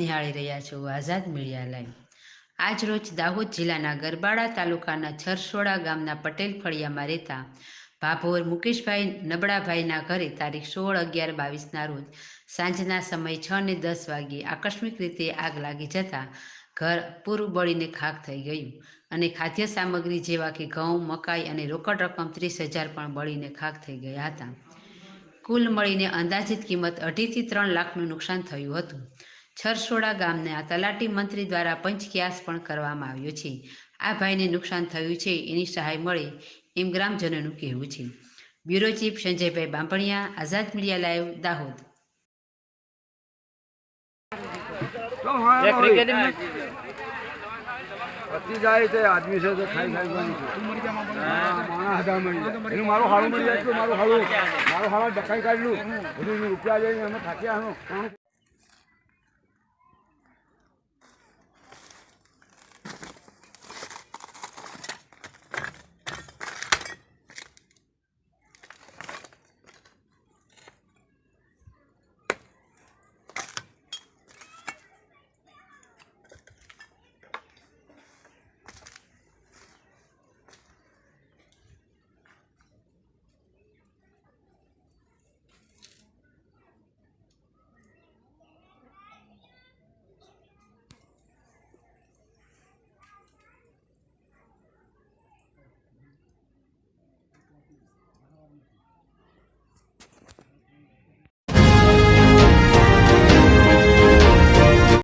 નિહાળી રહ્યા છો આઝાદ મીડિયા લાઈવ। આજ રોજ દાહોદ જિલ્લાના ગરબાડા તાલુકાના છરસોડા ગામના પટેલ ફળિયામાં રહેતા ભાભોર મુકેશભાઈ નબળાભાઈના ઘરે તારીખ 16/11/22ના રોજ સાંજના સમય 6:10 વાગ્યે આકસ્મિક રીતે આગ લાગી જતા ઘર પૂરું બળીને ખાખ થઈ ગયું અને ખાદ્ય સામગ્રી જેવા કે ઘઉં, મકાઈ અને રોકડ રકમ 30,000 પણ બળીને ખાખ થઈ ગયા હતા। કુલ મળીને અંદાજિત કિંમત 2.5 થી 3 લાખનું નુકસાન થયું હતું। છરસોડા ગામના તલાટી મંત્રી દ્વારા પંચક્યાસ પણ કરવામાં આવ્યો છે। આ ભાઈને નુકસાન થયું છે એની સહાય મળે એમ ગ્રામજનોનું કહેવું છે। બ્યુરો ચીફ સંજયભાઈ બાંભણિયા, આઝાદ મીડિયા લાઈવ, દાહોદ। પતી જાય તે આદમી છે તો ખાઈ માણસ હતા એનું મારું હારું મળી જાય મારું હારું ડકાઈ કાઢલું બધું રૂપિયા લઈને અમે થાક્યા